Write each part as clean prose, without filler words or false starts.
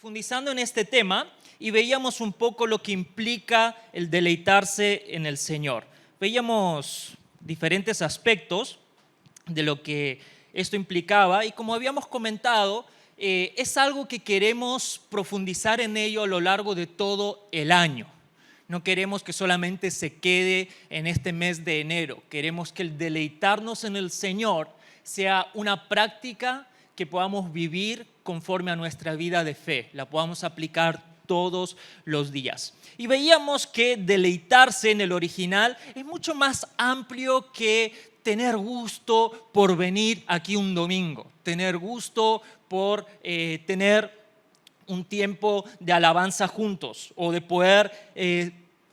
profundizando en este tema y veíamos un poco lo que implica el deleitarse en el Señor. Veíamos diferentes aspectos de lo que esto implicaba y como habíamos comentado, es algo que queremos profundizar en ello a lo largo de todo el año. No queremos que solamente se quede en este mes de enero. Queremos que el deleitarnos en el Señor sea una práctica que podamos vivir conforme a nuestra vida de fe, la podamos aplicar todos los días. Y veíamos que deleitarse en el original es mucho más amplio que tener gusto por venir aquí un domingo, tener gusto por tener un tiempo de alabanza juntos o de poder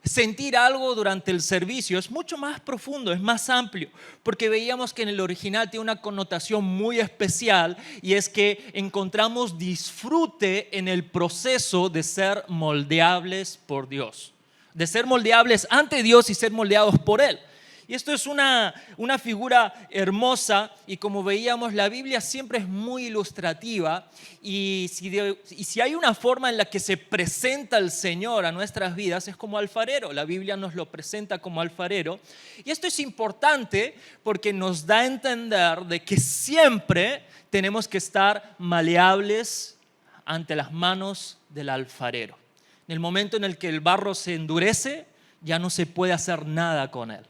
sentir algo durante el servicio. Es mucho más profundo, es más amplio, porque veíamos que en el original tiene una connotación muy especial y es que encontramos disfrute en el proceso de ser moldeables por Dios, de ser moldeables ante Dios y ser moldeados por Él. Y esto es una figura hermosa y como veíamos la Biblia siempre es muy ilustrativa y si hay una forma en la que se presenta el Señor a nuestras vidas es como alfarero. La Biblia nos lo presenta como alfarero y esto es importante porque nos da a entender de que siempre tenemos que estar maleables ante las manos del alfarero. En el momento en el que el barro se endurece ya no se puede hacer nada con él.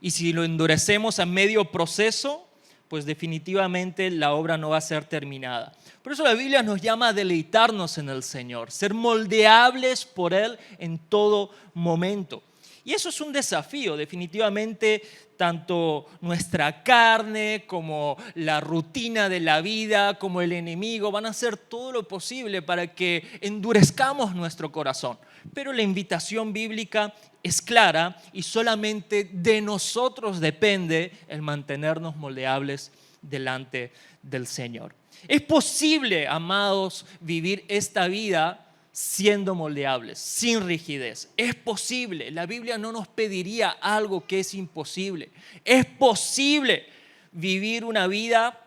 Y si lo endurecemos a medio proceso, pues definitivamente la obra no va a ser terminada. Por eso la Biblia nos llama a deleitarnos en el Señor, ser moldeables por Él en todo momento. Y eso es un desafío, definitivamente, tanto nuestra carne como la rutina de la vida, como el enemigo, van a hacer todo lo posible para que endurezcamos nuestro corazón. Pero la invitación bíblica es clara y solamente de nosotros depende el mantenernos moldeables delante del Señor. Es posible, amados, vivir esta vida siendo moldeables, sin rigidez. Es posible. La Biblia no nos pediría algo que es imposible. Es posible vivir una vida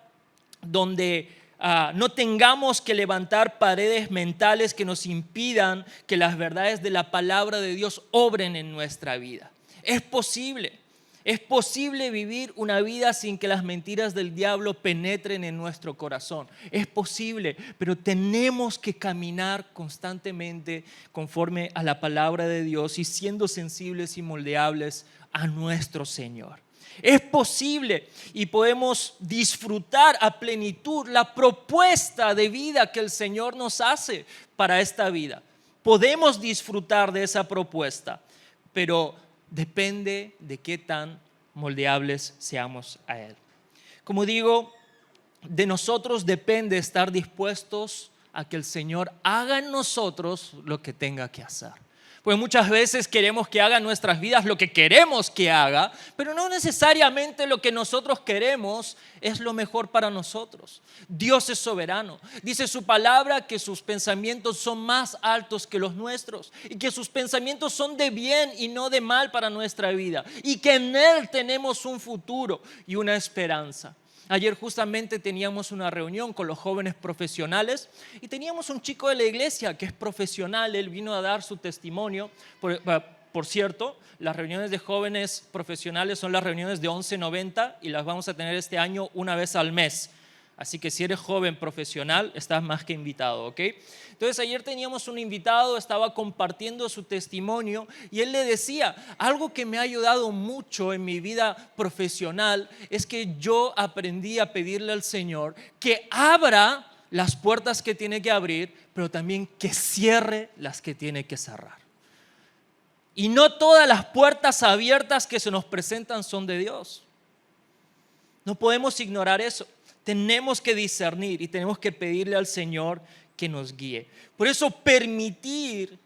donde no tengamos que levantar paredes mentales que nos impidan que las verdades de la palabra de Dios obren en nuestra vida. Es posible. Es posible vivir una vida sin que las mentiras del diablo penetren en nuestro corazón. Es posible, pero tenemos que caminar constantemente conforme a la palabra de Dios y siendo sensibles y moldeables a nuestro Señor. Es posible y podemos disfrutar a plenitud la propuesta de vida que el Señor nos hace para esta vida. Podemos disfrutar de esa propuesta, pero depende de qué tan moldeables seamos a Él. Como digo, de nosotros depende estar dispuestos a que el Señor haga en nosotros lo que tenga que hacer. Pues muchas veces queremos que haga en nuestras vidas lo que queremos que haga, pero no necesariamente lo que nosotros queremos es lo mejor para nosotros. Dios es soberano. Dice su palabra que sus pensamientos son más altos que los nuestros y que sus pensamientos son de bien y no de mal para nuestra vida y que en Él tenemos un futuro y una esperanza. Ayer justamente teníamos una reunión con los jóvenes profesionales y teníamos un chico de la iglesia que es profesional. Él vino a dar su testimonio. Por cierto, las reuniones de jóvenes profesionales son las reuniones de 1190 y las vamos a tener este año una vez al mes. Así que si eres joven profesional, estás más que invitado, ¿ok? Entonces ayer teníamos un invitado, estaba compartiendo su testimonio y él le decía, algo que me ha ayudado mucho en mi vida profesional es que yo aprendí a pedirle al Señor que abra las puertas que tiene que abrir, pero también que cierre las que tiene que cerrar. Y no todas las puertas abiertas que se nos presentan son de Dios. No podemos ignorar eso. Tenemos que discernir y tenemos que pedirle al Señor que nos guíe. Por eso permitir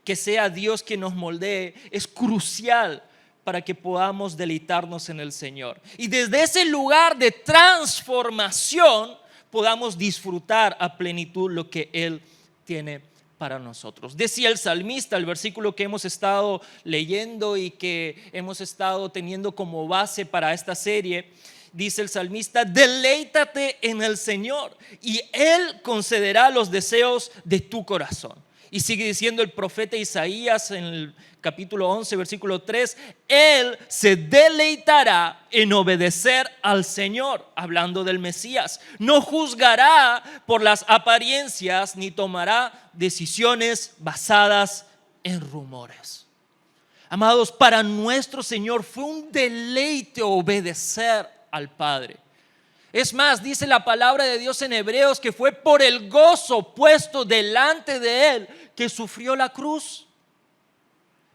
que sea Dios quien nos moldee es crucial para que podamos deleitarnos en el Señor. Y desde ese lugar de transformación podamos disfrutar a plenitud lo que Él tiene para nosotros. Decía el salmista, el versículo que hemos estado leyendo y que hemos estado teniendo como base para esta serie, Dice el salmista: deleítate en el Señor y Él concederá los deseos de tu corazón. Y sigue diciendo el profeta Isaías en el capítulo 11, versículo 3: Él se deleitará en obedecer al Señor, hablando del Mesías. No juzgará por las apariencias ni tomará decisiones basadas en rumores. Amados, para nuestro Señor fue un deleite obedecer al Padre. Es más, dice la palabra de Dios en Hebreos que fue por el gozo puesto delante de Él que sufrió la cruz.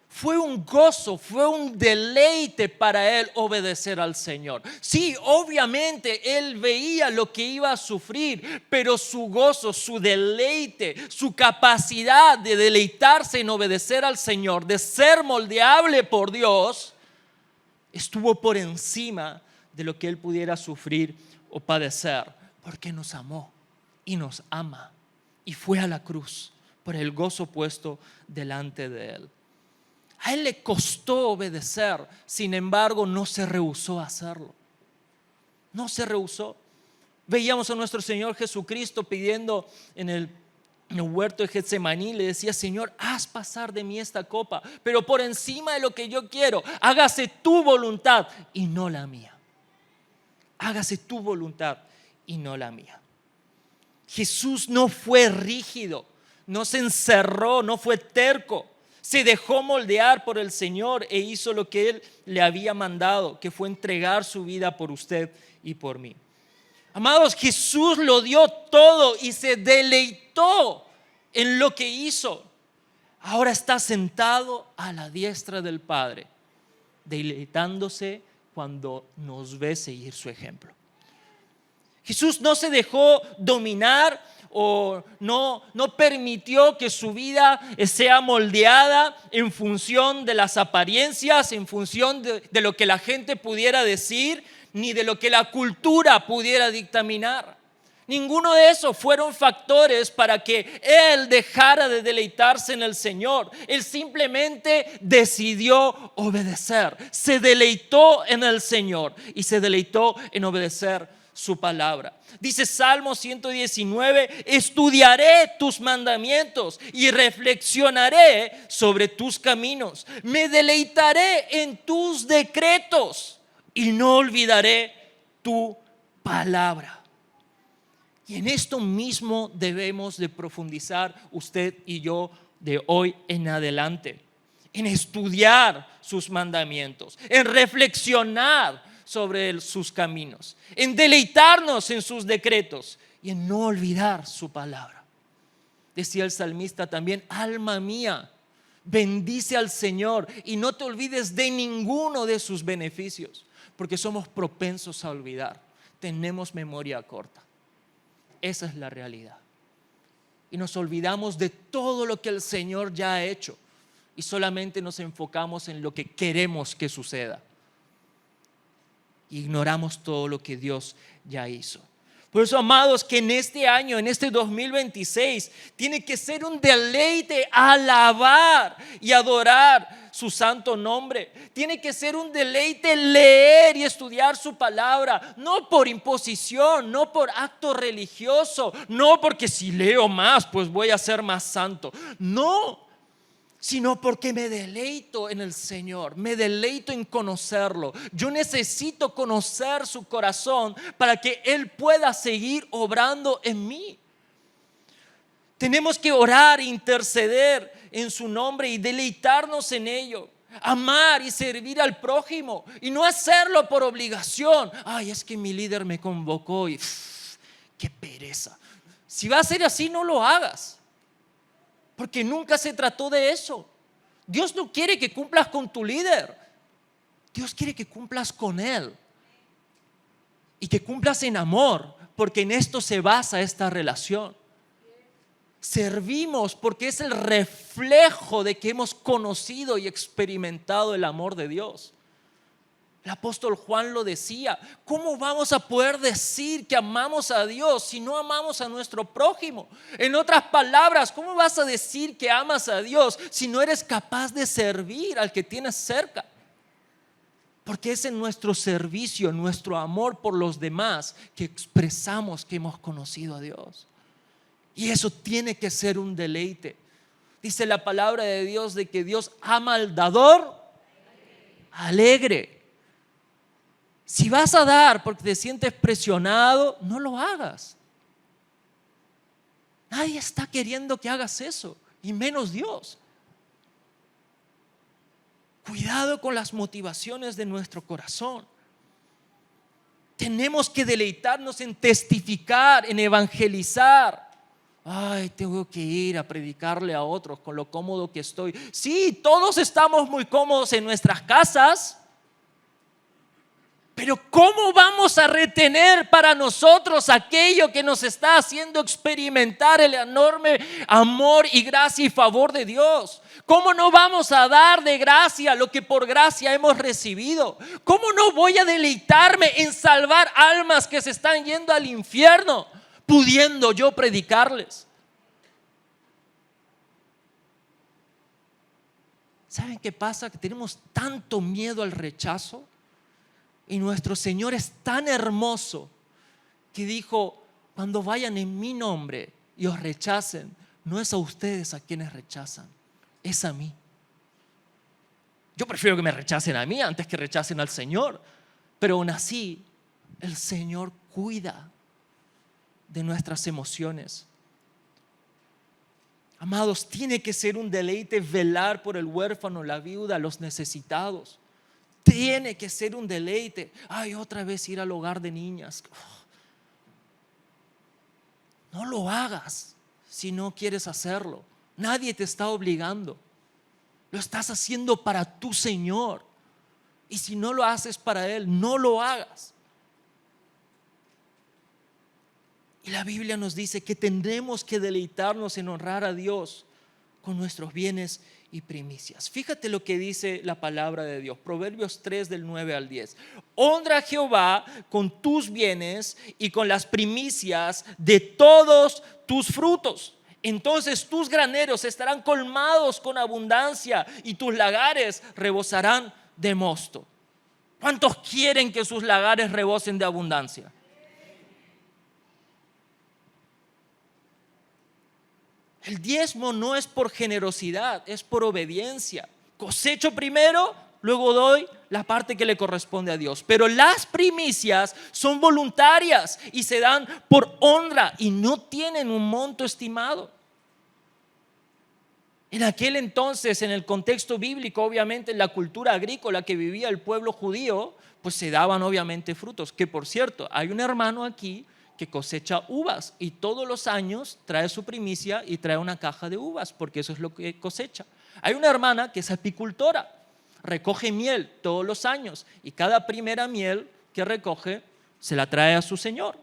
Fue un gozo, fue un deleite para Él obedecer al Señor. Sí, obviamente Él veía lo que iba a sufrir, pero su gozo, su deleite, su capacidad de deleitarse en obedecer al Señor, de ser moldeable por Dios, estuvo por encima de lo que Él pudiera sufrir o padecer, porque nos amó y nos ama y fue a la cruz por el gozo puesto delante de Él. A Él le costó obedecer, sin embargo no se rehusó a hacerlo. No se rehusó. Veíamos a nuestro Señor Jesucristo pidiendo en el huerto de Getsemaní, le decía: Señor, haz pasar de mí esta copa, pero por encima de lo que yo quiero, hágase tu voluntad y no la mía. Hágase tu voluntad y no la mía. Jesús no fue rígido, no se encerró, no fue terco. Se dejó moldear por el Señor e hizo lo que Él le había mandado, que fue entregar su vida por usted y por mí. Amados, Jesús lo dio todo y se deleitó en lo que hizo. Ahora está sentado a la diestra del Padre, deleitándose cuando nos ve seguir su ejemplo. Jesús no se dejó dominar o no permitió que su vida sea moldeada en función de las apariencias, en función de lo que la gente pudiera decir, ni de lo que la cultura pudiera dictaminar. Ninguno de esos fueron factores para que Él dejara de deleitarse en el Señor. Él simplemente decidió obedecer. Se deleitó en el Señor y se deleitó en obedecer su palabra. Dice Salmo 119: estudiaré tus mandamientos y reflexionaré sobre tus caminos. Me deleitaré en tus decretos y no olvidaré tu palabra. Y en esto mismo debemos de profundizar usted y yo de hoy en adelante, en estudiar sus mandamientos, en reflexionar sobre sus caminos, en deleitarnos en sus decretos y en no olvidar su palabra. Decía el salmista también: alma mía, bendice al Señor y no te olvides de ninguno de sus beneficios, porque somos propensos a olvidar, tenemos memoria corta. Esa es la realidad. Y nos olvidamos de todo lo que el Señor ya ha hecho y solamente nos enfocamos en lo que queremos que suceda. Ignoramos todo lo que Dios ya hizo. Por eso, amados, que en este año, en este 2026, tiene que ser un deleite alabar y adorar su santo nombre. Tiene que ser un deleite leer y estudiar su palabra, no por imposición, no por acto religioso, no porque si leo más pues voy a ser más santo. No, sino porque me deleito en el Señor, me deleito en conocerlo. Yo necesito conocer su corazón para que Él pueda seguir obrando en mí. Tenemos que orar e interceder en su nombre y deleitarnos en ello. Amar y servir al prójimo y no hacerlo por obligación. Ay, es que mi líder me convocó y qué pereza. Si va a ser así, no lo hagas. Porque nunca se trató de eso. Dios no quiere que cumplas con tu líder. Dios quiere que cumplas con Él. Y que cumplas en amor, porque en esto se basa esta relación. Servimos porque es el reflejo de que hemos conocido y experimentado el amor de Dios. El apóstol Juan lo decía: ¿cómo vamos a poder decir que amamos a Dios si no amamos a nuestro prójimo? En otras palabras, ¿cómo vas a decir que amas a Dios si no eres capaz de servir al que tienes cerca? Porque es en nuestro servicio, en nuestro amor por los demás que expresamos que hemos conocido a Dios. Y eso tiene que ser un deleite. Dice la palabra de Dios de que Dios ama al dador alegre. Si vas a dar porque te sientes presionado, no lo hagas. Nadie está queriendo que hagas eso, y menos Dios. Cuidado con las motivaciones de nuestro corazón. Tenemos que deleitarnos en testificar, en evangelizar. Ay, tengo que ir a predicarle a otros con lo cómodo que estoy. Sí, todos estamos muy cómodos en nuestras casas. Pero ¿cómo vamos a retener para nosotros aquello que nos está haciendo experimentar el enorme amor y gracia y favor de Dios? ¿Cómo no vamos a dar de gracia lo que por gracia hemos recibido? ¿Cómo no voy a deleitarme en salvar almas que se están yendo al infierno, pudiendo yo predicarles? ¿Saben qué pasa? Que tenemos tanto miedo al rechazo. Y nuestro Señor es tan hermoso que dijo: cuando vayan en mi nombre y os rechacen, no es a ustedes a quienes rechazan, es a mí. Yo prefiero que me rechacen a mí antes que rechacen al Señor. Pero aún así, el Señor cuida de nuestras emociones. Amados, tiene que ser un deleite velar por el huérfano, la viuda, los necesitados. Tiene que ser un deleite. Ay, otra vez ir al hogar de niñas. No lo hagas si no quieres hacerlo. Nadie te está obligando. Lo estás haciendo para tu Señor. Y si no lo haces para Él, no lo hagas. Y la Biblia nos dice que tendremos que deleitarnos en honrar a Dios con nuestros bienes y primicias. Fíjate lo que dice la palabra de Dios, Proverbios 3 del 9 al 10. Honra a Jehová con tus bienes y con las primicias de todos tus frutos. Entonces tus graneros estarán colmados con abundancia y tus lagares rebosarán de mosto. ¿Cuántos quieren que sus lagares rebosen de abundancia? El diezmo no es por generosidad, es por obediencia. Cosecho primero, luego doy la parte que le corresponde a Dios. Pero las primicias son voluntarias y se dan por honra y no tienen un monto estimado. En aquel entonces, en el contexto bíblico, obviamente en la cultura agrícola que vivía el pueblo judío, pues se daban obviamente frutos. Que por cierto, hay un hermano aquí que cosecha uvas y todos los años trae su primicia y trae una caja de uvas, porque eso es lo que cosecha. Hay una hermana que es apicultora, recoge miel todos los años y cada primera miel que recoge se la trae a su señor.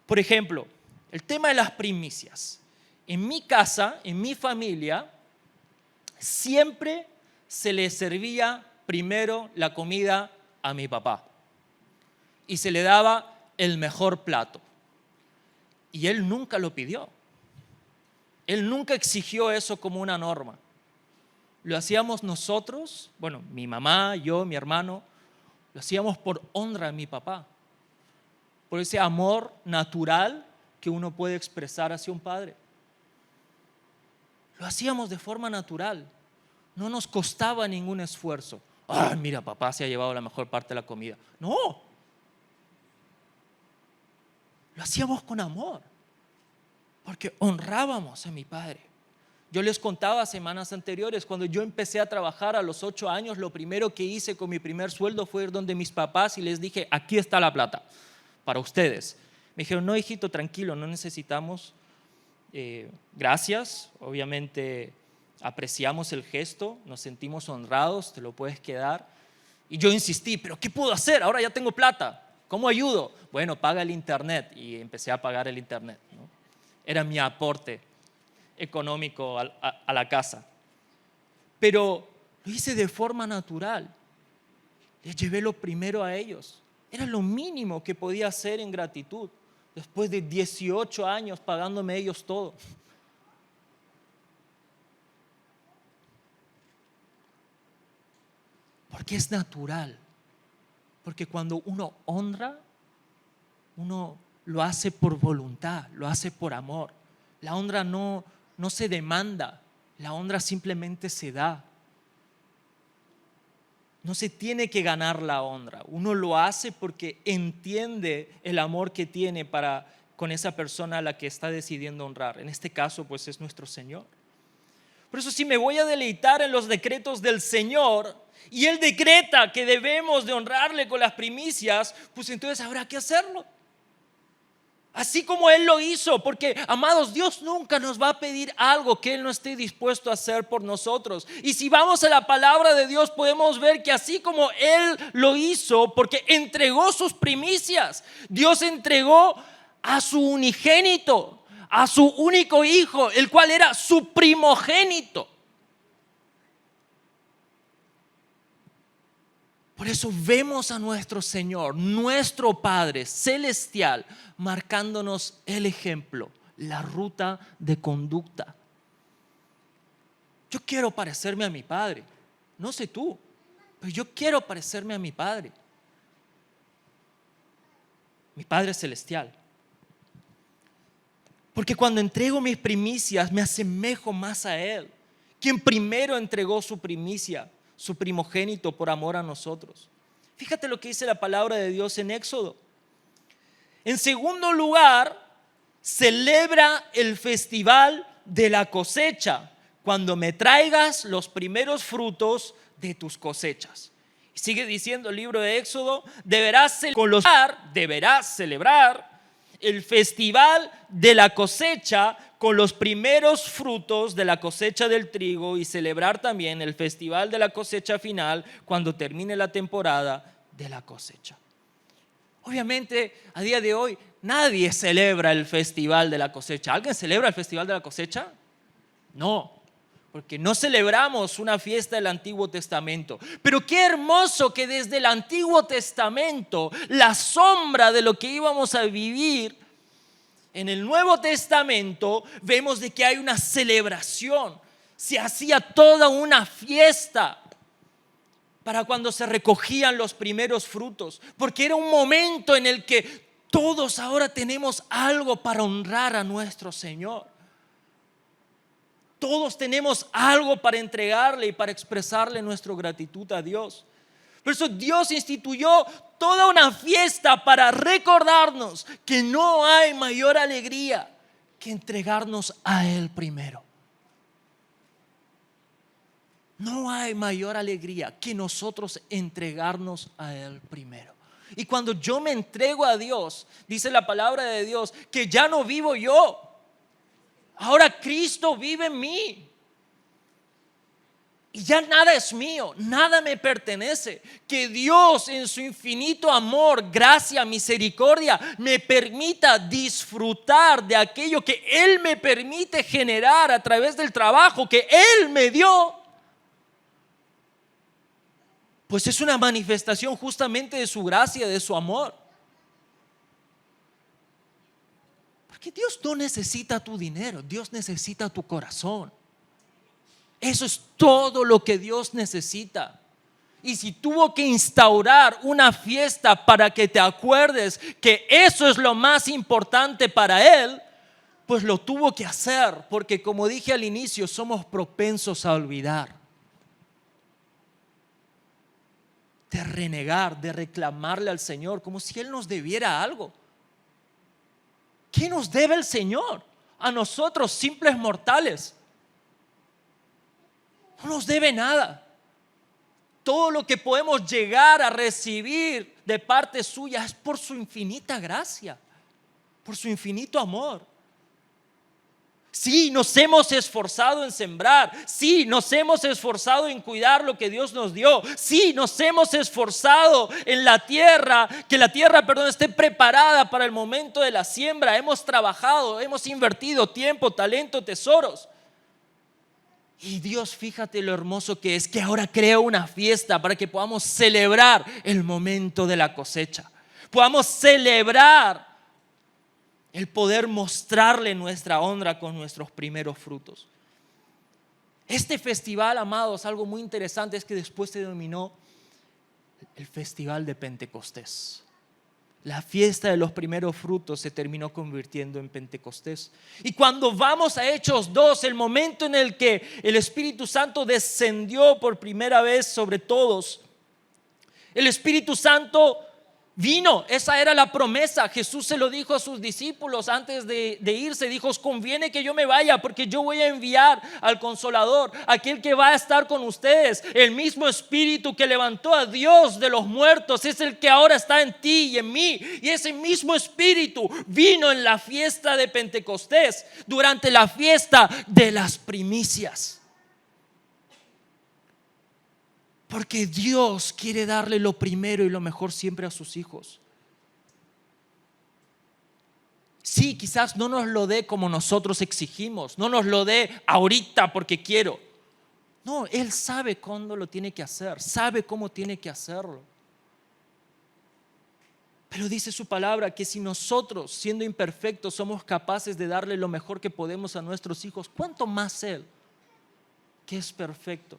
Por ejemplo, el tema de las primicias. En mi casa, en mi familia, siempre se le servía primero la comida a mi papá. Y se le daba el mejor plato. Y él nunca lo pidió. Él nunca exigió eso como una norma. Lo hacíamos nosotros, bueno, mi mamá, yo, mi hermano, lo hacíamos por honra a mi papá. Por ese amor natural que uno puede expresar hacia un padre. Lo hacíamos de forma natural. No nos costaba ningún esfuerzo. Ah, mira, papá se ha llevado la mejor parte de la comida. No. Lo hacíamos con amor, porque honrábamos a mi padre. Yo les contaba semanas anteriores, cuando yo empecé a trabajar a los 8 años, lo primero que hice con mi primer sueldo fue ir donde mis papás y les dije: aquí está la plata, para ustedes. Me dijeron: no, hijito, tranquilo, no necesitamos, gracias. Obviamente apreciamos el gesto, nos sentimos honrados, te lo puedes quedar. Y yo insistí: pero ¿qué puedo hacer? Ahora ya tengo plata. ¿Cómo ayudo? Bueno, paga el internet. Y empecé a pagar el internet, ¿no? Era mi aporte económico a la casa. Pero lo hice de forma natural. Les llevé lo primero a ellos. Era lo mínimo que podía hacer en gratitud, después de 18 años pagándome ellos todo. Porque es natural. Porque cuando uno honra, uno lo hace por voluntad, lo hace por amor. La honra no se demanda, la honra simplemente se da. No se tiene que ganar la honra. Uno lo hace porque entiende el amor que tiene con esa persona a la que está decidiendo honrar. En este caso, pues es nuestro Señor. Por eso, si me voy a deleitar en los decretos del Señor y Él decreta que debemos de honrarle con las primicias, pues entonces habrá que hacerlo. Así como Él lo hizo, porque, amados, Dios nunca nos va a pedir algo que Él no esté dispuesto a hacer por nosotros. Y si vamos a la palabra de Dios, podemos ver que así como Él lo hizo, porque entregó sus primicias, Dios entregó a su unigénito, a su único hijo, el cual era su primogénito. Por eso vemos a nuestro Señor, nuestro Padre celestial, marcándonos el ejemplo, la ruta de conducta. Yo quiero parecerme a mi Padre, no sé tú, pero yo quiero parecerme a mi Padre celestial. Porque cuando entrego mis primicias me asemejo más a Él, quien primero entregó su primicia, su primogénito por amor a nosotros. Fíjate lo que dice la palabra de Dios en Éxodo. En segundo lugar, celebra el festival de la cosecha cuando me traigas los primeros frutos de tus cosechas. Y sigue diciendo el libro de Éxodo, deberás celebrar el festival de la cosecha con los primeros frutos de la cosecha del trigo y celebrar también el festival de la cosecha final cuando termine la temporada de la cosecha. Obviamente, a día de hoy, nadie celebra el festival de la cosecha. ¿Alguien celebra el festival de la cosecha? No, porque no celebramos una fiesta del Antiguo Testamento. Pero qué hermoso que desde el Antiguo Testamento, la sombra de lo que íbamos a vivir en el Nuevo Testamento, vemos de que hay una celebración. Se hacía toda una fiesta para cuando se recogían los primeros frutos, porque era un momento en el que todos ahora tenemos algo para honrar a nuestro Señor. Todos tenemos algo para entregarle y para expresarle nuestra gratitud a Dios. Por eso Dios instituyó toda una fiesta para recordarnos que no hay mayor alegría que entregarnos a Él primero. No hay mayor alegría que nosotros entregarnos a Él primero. Y cuando yo me entrego a Dios, dice la palabra de Dios, que ya no vivo yo. Ahora Cristo vive en mí. Y ya nada es mío, nada me pertenece. Que Dios en su infinito amor, gracia, misericordia, me permita disfrutar de aquello que Él me permite generar a través del trabajo que Él me dio. Pues es una manifestación justamente de su gracia, de su amor. Porque Dios no necesita tu dinero, Dios necesita tu corazón. Eso es todo lo que Dios necesita. Y si tuvo que instaurar una fiesta para que te acuerdes que eso es lo más importante para Él, pues lo tuvo que hacer, porque como dije al inicio, somos propensos a olvidar, de renegar, de reclamarle al Señor como si Él nos debiera algo. ¿Qué nos debe el Señor a nosotros, simples mortales? No nos debe nada. Todo lo que podemos llegar a recibir de parte suya es por su infinita gracia, por su infinito amor. Sí, nos hemos esforzado en sembrar. Sí, nos hemos esforzado en cuidar lo que Dios nos dio. Sí, nos hemos esforzado en la tierra, que la tierra, esté preparada para el momento de la siembra. Hemos trabajado, hemos invertido tiempo, talento, tesoros. Y Dios, fíjate lo hermoso que es, que ahora crea una fiesta para que podamos celebrar el momento de la cosecha. Podamos celebrar el poder mostrarle nuestra honra con nuestros primeros frutos. Este festival, amados, algo muy interesante es que después se denominó el festival de Pentecostés. La fiesta de los primeros frutos se terminó convirtiendo en Pentecostés. Y cuando vamos a Hechos 2, el momento en el que el Espíritu Santo descendió por primera vez sobre todos, el Espíritu Santo vino, esa era la promesa. Jesús se lo dijo a sus discípulos antes de irse. Dijo: os conviene que yo me vaya, porque yo voy a enviar al Consolador, aquel que va a estar con ustedes. El mismo Espíritu que levantó a Dios de los muertos es el que ahora está en ti y en mí. Y ese mismo Espíritu vino en la fiesta de Pentecostés, durante la fiesta de las primicias. Porque Dios quiere darle lo primero y lo mejor siempre a sus hijos. Sí, quizás no nos lo dé como nosotros exigimos, no nos lo dé ahorita porque quiero. No, Él sabe cuándo lo tiene que hacer, sabe cómo tiene que hacerlo. Pero dice su palabra que si nosotros, siendo imperfectos, somos capaces de darle lo mejor que podemos a nuestros hijos, ¿cuánto más Él, que es perfecto?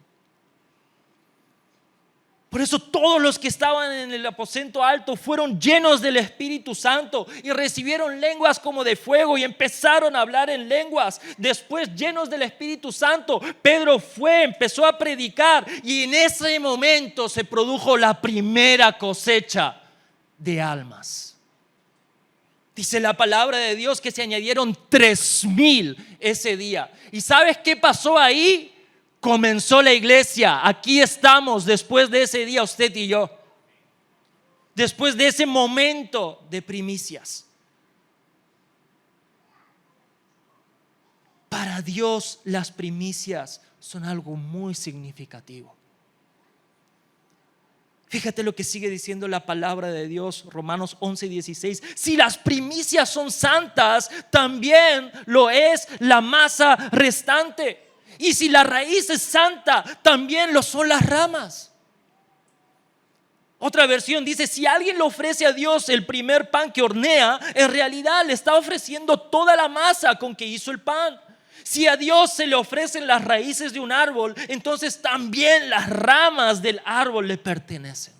Por eso todos los que estaban en el aposento alto fueron llenos del Espíritu Santo y recibieron lenguas como de fuego y empezaron a hablar en lenguas. Después, llenos del Espíritu Santo, Pedro empezó a predicar, y en ese momento se produjo la primera cosecha de almas. Dice la palabra de Dios que se añadieron 3,000 ese día. ¿Y sabes qué pasó ahí? Comenzó la iglesia. Aquí estamos después de ese día, usted y yo. Después de ese momento de primicias. Para Dios las primicias son algo muy significativo. Fíjate lo que sigue diciendo la palabra de Dios, Romanos 11:16. Si las primicias son santas, también lo es la masa restante. Y si la raíz es santa, también lo son las ramas. Otra versión dice: si alguien le ofrece a Dios el primer pan que hornea, en realidad le está ofreciendo toda la masa con que hizo el pan. Si a Dios se le ofrecen las raíces de un árbol, entonces también las ramas del árbol le pertenecen.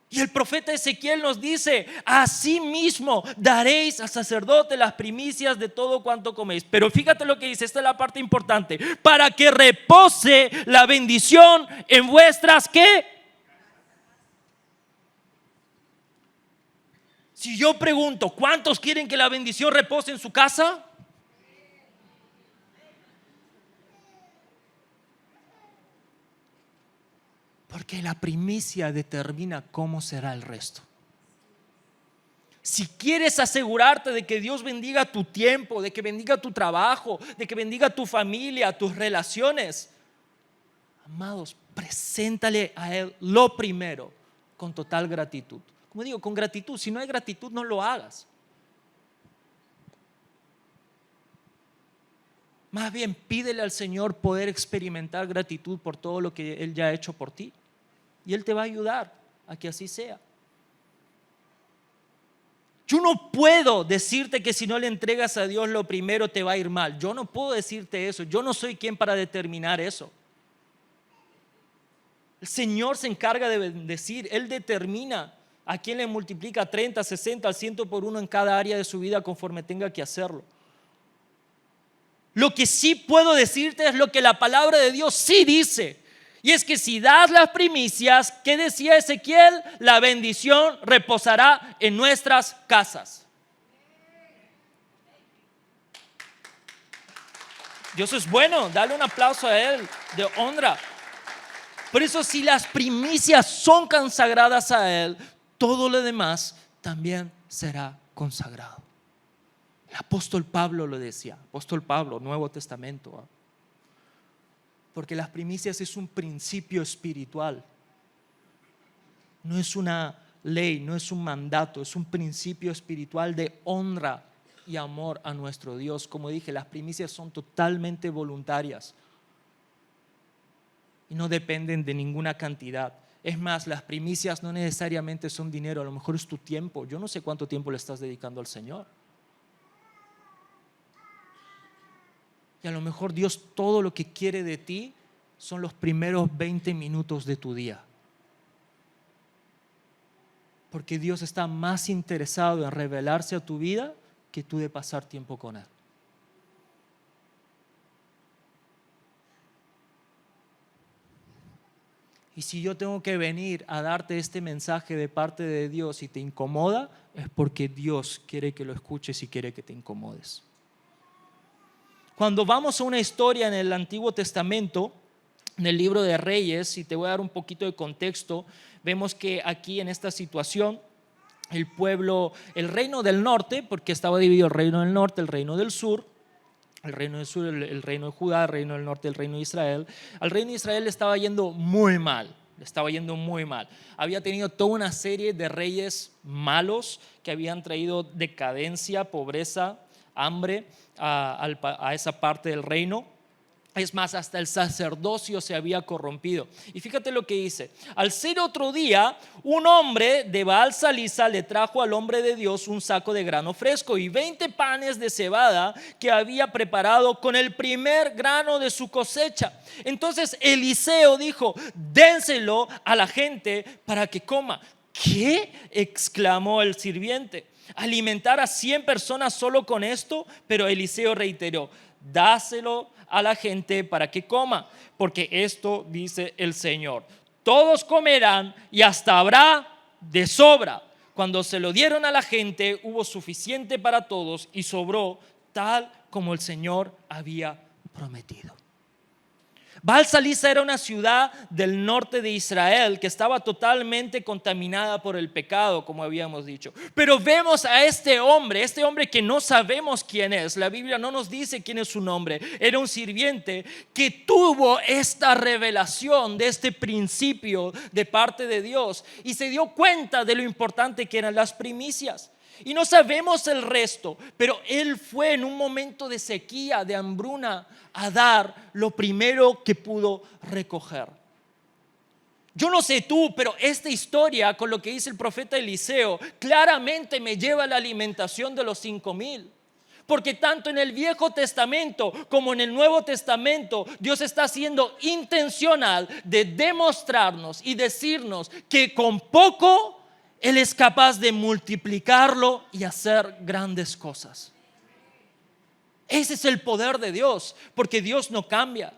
Y el profeta Ezequiel nos dice: asimismo daréis al sacerdote las primicias de todo cuanto coméis. Pero fíjate lo que dice, esta es la parte importante: para que repose la bendición en vuestras ¿qué? Si yo pregunto, ¿cuántos quieren que la bendición repose en su casa? Porque la primicia determina cómo será el resto. Si quieres asegurarte de que Dios bendiga tu tiempo, de que bendiga tu trabajo, de que bendiga tu familia, tus relaciones, amados, preséntale a Él lo primero con total gratitud. Como digo, con gratitud. Si no hay gratitud, no lo hagas. Más bien, pídele al Señor poder experimentar gratitud por todo lo que Él ya ha hecho por ti. Y Él te va a ayudar a que así sea. Yo no puedo decirte que si no le entregas a Dios lo primero te va a ir mal. Yo no puedo decirte eso. Yo no soy quien para determinar eso. El Señor se encarga de bendecir. Él determina a quién le multiplica 30, 60, al 100 por uno en cada área de su vida conforme tenga que hacerlo. Lo que sí puedo decirte es lo que la palabra de Dios sí dice. Y es que si das las primicias, ¿qué decía Ezequiel? La bendición reposará en nuestras casas. Dios es bueno, dale un aplauso a Él de honra. Por eso, si las primicias son consagradas a Él, todo lo demás también será consagrado. El apóstol Pablo lo decía, apóstol Pablo, Nuevo Testamento. Porque las primicias es un principio espiritual. No es una ley, no es un mandato, es un principio espiritual de honra y amor a nuestro Dios. Como dije, las primicias son totalmente voluntarias y no dependen de ninguna cantidad. Es más, las primicias no necesariamente son dinero, a lo mejor es tu tiempo. Yo no sé cuánto tiempo le estás dedicando al Señor. Y a lo mejor Dios todo lo que quiere de ti son los primeros 20 minutos de tu día. Porque Dios está más interesado en revelarse a tu vida que tú de pasar tiempo con Él. Y si yo tengo que venir a darte este mensaje de parte de Dios y te incomoda, es porque Dios quiere que lo escuches y quiere que te incomodes. Cuando vamos a una historia en el Antiguo Testamento, en el libro de Reyes, y te voy a dar un poquito de contexto, vemos que aquí en esta situación, el pueblo, el reino del norte, porque estaba dividido el reino del norte, el reino del sur, el reino del sur, el reino de Judá, el reino del norte, el reino de Israel. Al reino de Israel le estaba yendo muy mal. Le estaba yendo muy mal. Había tenido toda una serie de reyes malos que habían traído decadencia, pobreza, hambre a esa parte del reino. Es más, hasta el sacerdocio se había corrompido. Y fíjate lo que dice: al ser otro día, un hombre de Baal Salisa le trajo al hombre de Dios un saco de grano fresco y 20 panes de cebada que había preparado con el primer grano de su cosecha. Entonces Eliseo dijo: dénselo a la gente para que coma. ¿Qué?, exclamó el sirviente. ¿Alimentar a 100 personas solo con esto? Pero Eliseo reiteró: dáselo a la gente para que coma, porque esto dice el Señor: todos comerán y hasta habrá de sobra. Cuando se lo dieron a la gente, hubo suficiente para todos y sobró, tal como el Señor había prometido. Baal Salisa era una ciudad del norte de Israel que estaba totalmente contaminada por el pecado, como habíamos dicho. Pero vemos a este hombre que no sabemos quién es. La Biblia no nos dice quién es su nombre. Era un sirviente que tuvo esta revelación de este principio de parte de Dios y se dio cuenta de lo importante que eran las primicias. Y no sabemos el resto, pero él fue en un momento de sequía, de hambruna, a dar lo primero que pudo recoger. Yo no sé tú, pero esta historia, con lo que dice el profeta Eliseo, claramente me lleva a la alimentación de los 5,000. Porque tanto en el Viejo Testamento como en el Nuevo Testamento, Dios está siendo intencional de demostrarnos y decirnos que con poco Él es capaz de multiplicarlo y hacer grandes cosas. Ese es el poder de Dios, porque Dios no cambia.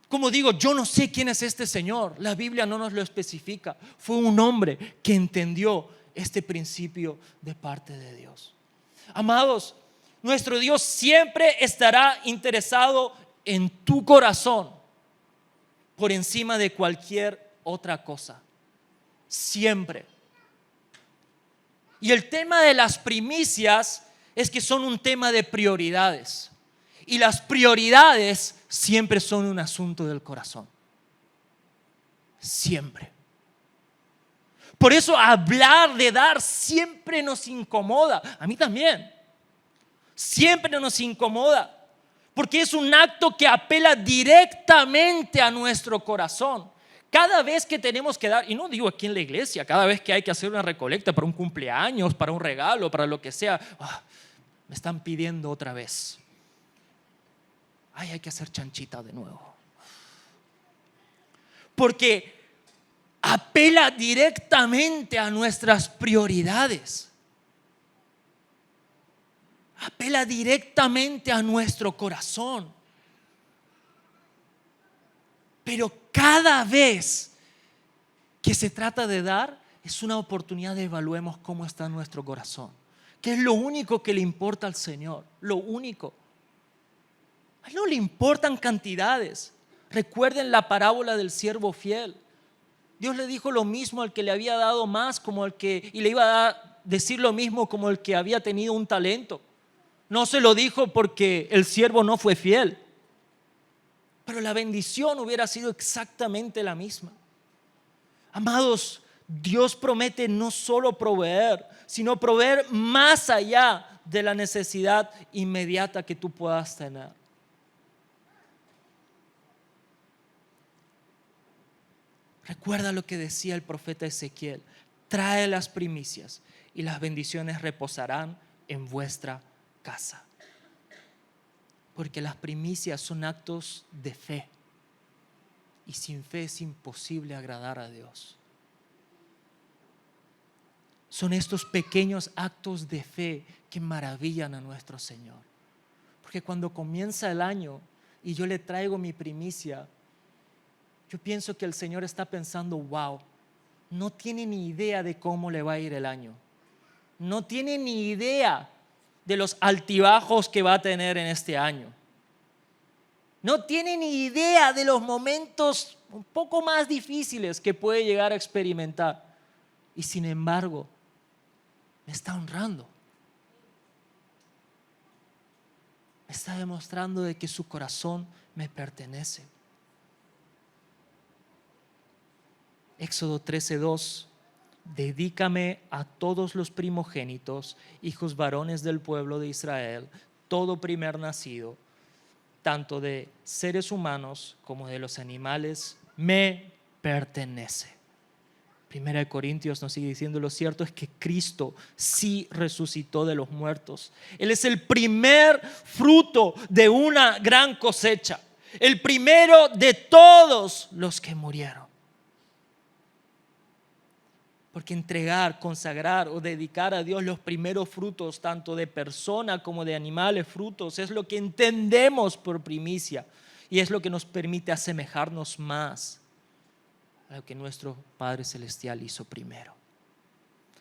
Como digo, yo no sé quién es este Señor. La Biblia no nos lo especifica. Fue un hombre que entendió este principio de parte de Dios. Amados, nuestro Dios siempre estará interesado en tu corazón por encima de cualquier otra cosa. Siempre. Y el tema de las primicias es que son un tema de prioridades. Y las prioridades siempre son un asunto del corazón. Siempre. Por eso hablar de dar siempre nos incomoda. A mí también. Siempre nos incomoda. Porque es un acto que apela directamente a nuestro corazón. Cada vez que tenemos que dar, y no digo aquí en la iglesia, cada vez que hay que hacer una recolecta para un cumpleaños, para un regalo, para lo que sea, me están pidiendo otra vez. Hay que hacer chanchita de nuevo. Porque apela directamente a nuestras prioridades. Apela directamente a nuestro corazón. Pero cada vez que se trata de dar, es una oportunidad de evaluemos cómo está nuestro corazón. Que es lo único que le importa al Señor. Lo único. A Él no le importan cantidades. Recuerden la parábola del siervo fiel. Dios le dijo lo mismo al que le había dado más y le iba a decir lo mismo como el que había tenido un talento. No se lo dijo porque el siervo no fue fiel, pero la bendición hubiera sido exactamente la misma. Amados, Dios promete no solo proveer, sino proveer más allá de la necesidad inmediata que tú puedas tener. Recuerda lo que decía el profeta Ezequiel: trae las primicias y las bendiciones reposarán en vuestra casa. Porque las primicias son actos de fe. Y sin fe es imposible agradar a Dios. Son estos pequeños actos de fe que maravillan a nuestro Señor. Porque cuando comienza el año y yo le traigo mi primicia, yo pienso que el Señor está pensando, wow, no tiene ni idea de cómo le va a ir el año. No tiene ni idea de los altibajos que va a tener en este año. No tiene ni idea de los momentos un poco más difíciles que puede llegar a experimentar. Y sin embargo, me está honrando. Me está demostrando de que su corazón me pertenece. Éxodo 13:2: dedícame a todos los primogénitos, hijos varones del pueblo de Israel, todo primer nacido, tanto de seres humanos como de los animales, me pertenece. Primera de Corintios nos sigue diciendo: lo cierto es que Cristo sí resucitó de los muertos. Él es el primer fruto de una gran cosecha, el primero de todos los que murieron. Porque entregar, consagrar o dedicar a Dios los primeros frutos, tanto de persona como de animales, frutos, es lo que entendemos por primicia y es lo que nos permite asemejarnos más a lo que nuestro Padre Celestial hizo primero.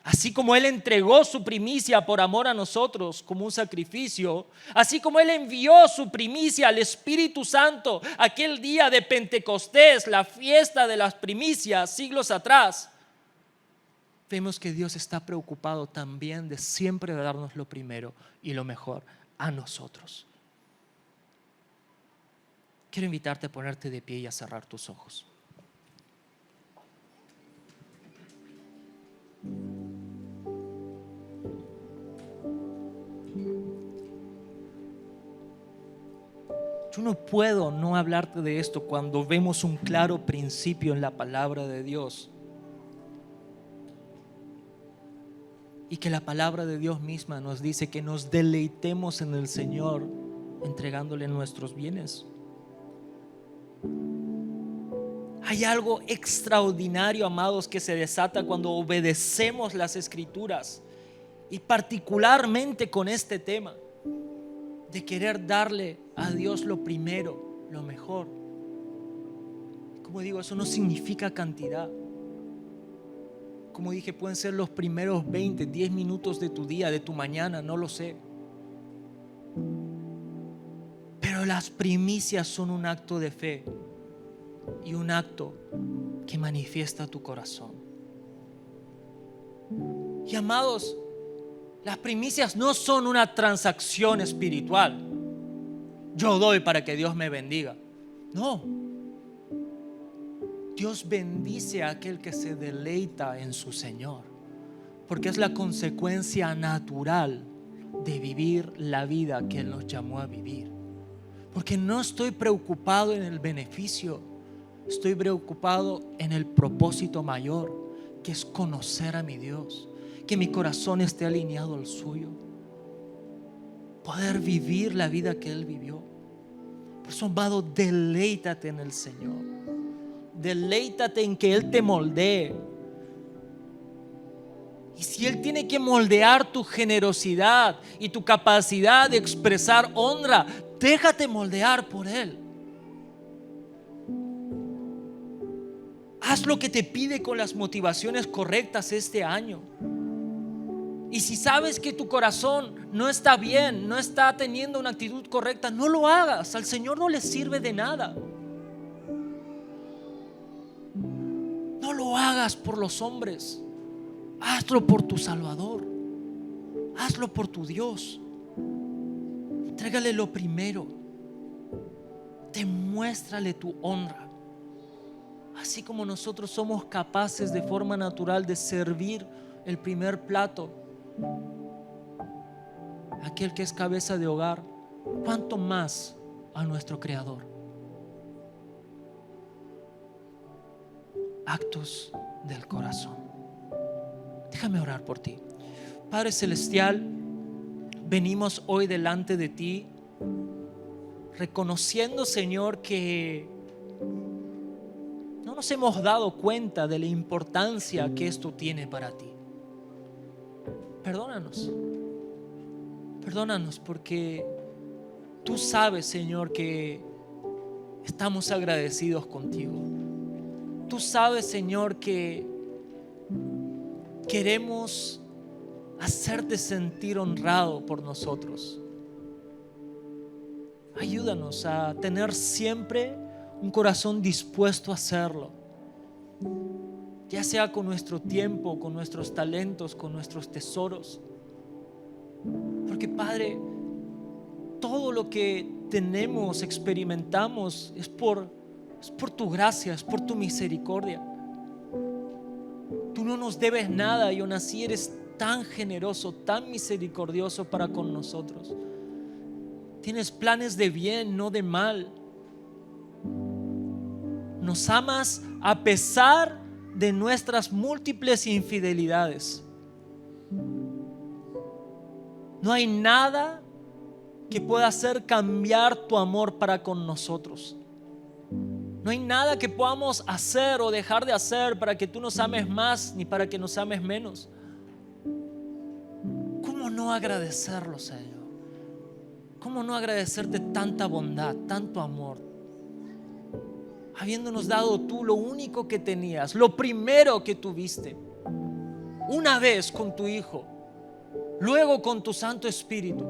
Así como Él entregó su primicia por amor a nosotros como un sacrificio, así como Él envió su primicia al Espíritu Santo aquel día de Pentecostés, la fiesta de las primicias siglos atrás, vemos que Dios está preocupado también de siempre darnos lo primero y lo mejor a nosotros. Quiero invitarte a ponerte de pie y a cerrar tus ojos. Yo no puedo no hablarte de esto cuando vemos un claro principio en la palabra de Dios. Y que la palabra de Dios misma nos dice que nos deleitemos en el Señor entregándole nuestros bienes. Hay algo extraordinario, amados, que se desata cuando obedecemos las Escrituras, y particularmente con este tema de querer darle a Dios lo primero, lo mejor. Como digo, eso no significa cantidad. Como dije, pueden ser los primeros 20, 10 minutos de tu día, de tu mañana, no lo sé. Pero las primicias son un acto de fe y un acto que manifiesta tu corazón. Y amados, las primicias no son una transacción espiritual. Yo doy para que Dios me bendiga. No. Dios bendice a aquel que se deleita en su Señor, porque es la consecuencia natural de vivir la vida que Él nos llamó a vivir. Porque no estoy preocupado en el beneficio, estoy preocupado en el propósito mayor, que es conocer a mi Dios, que mi corazón esté alineado al suyo, poder vivir la vida que Él vivió. Por eso, amado, deleítate en el Señor. Deleítate en que Él te moldee. Y si Él tiene que moldear tu generosidad y tu capacidad de expresar honra, déjate moldear por Él. Haz lo que te pide con las motivaciones correctas este año. Y si sabes que tu corazón no está bien, no está teniendo una actitud correcta, no lo hagas. Al Señor no le sirve de nada. No lo hagas por los hombres, hazlo por tu Salvador, hazlo por tu Dios. Entrégale lo primero, demuéstrale tu honra. Así como nosotros somos capaces de forma natural de servir el primer plato, aquel que es cabeza de hogar, ¿cuánto más a nuestro Creador? Actos del corazón. Déjame orar por ti. Padre Celestial, venimos hoy delante de ti reconociendo, Señor, que no nos hemos dado cuenta de la importancia que esto tiene para ti. perdónanos. Perdónanos porque tú sabes, Señor, que estamos agradecidos contigo. Tú sabes, Señor, que queremos hacerte sentir honrado por nosotros. Ayúdanos a tener siempre un corazón dispuesto a hacerlo, ya sea con nuestro tiempo, con nuestros talentos, con nuestros tesoros. Porque, Padre, todo lo que tenemos, experimentamos, es por tu gracia, es por tu misericordia. Tú no nos debes nada y aún así eres tan generoso, tan misericordioso para con nosotros. Tienes planes de bien, no de mal. Nos amas a pesar de nuestras múltiples infidelidades. No hay nada que pueda hacer cambiar tu amor para con nosotros. No hay nada que podamos hacer o dejar de hacer para que tú nos ames más ni para que nos ames menos. ¿Cómo no agradecerlo, Señor? ¿Cómo no agradecerte tanta bondad, tanto amor? Habiéndonos dado tú lo único que tenías, lo primero que tuviste, una vez con tu Hijo, luego con tu Santo Espíritu.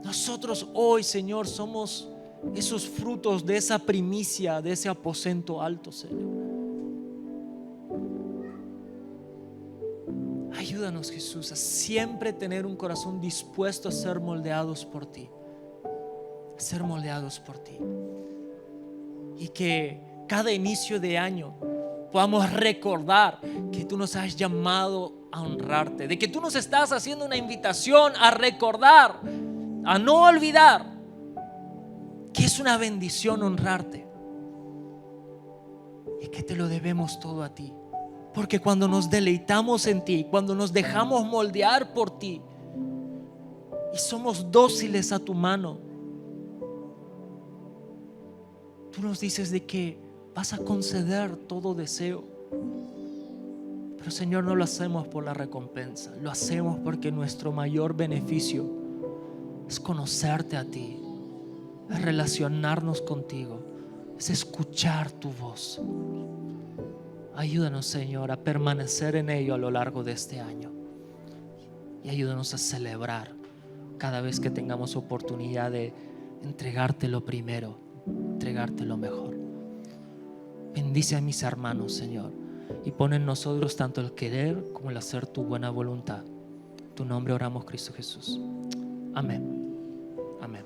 Nosotros hoy, Señor, somos esos frutos de esa primicia, de ese aposento alto, Señor. Ayúdanos, Jesús, a siempre tener un corazón dispuesto a ser moldeados por ti. A ser moldeados por ti. Y que cada inicio de año podamos recordar que tú nos has llamado a honrarte, de que tú nos estás haciendo una invitación a recordar, a no olvidar que es una bendición honrarte y que te lo debemos todo a ti. Porque cuando nos deleitamos en ti, cuando nos dejamos moldear por ti y somos dóciles a tu mano, tú nos dices de que vas a conceder todo deseo. Pero, Señor, no lo hacemos por la recompensa, lo hacemos porque nuestro mayor beneficio es conocerte a ti, es relacionarnos contigo, es escuchar tu voz. Ayúdanos, Señor, a permanecer en ello a lo largo de este año. Y ayúdanos a celebrar cada vez que tengamos oportunidad de entregarte lo primero, entregarte lo mejor. Bendice a mis hermanos, Señor, y pon en nosotros tanto el querer como el hacer tu buena voluntad. En tu nombre oramos, Cristo Jesús. Amén. Amén.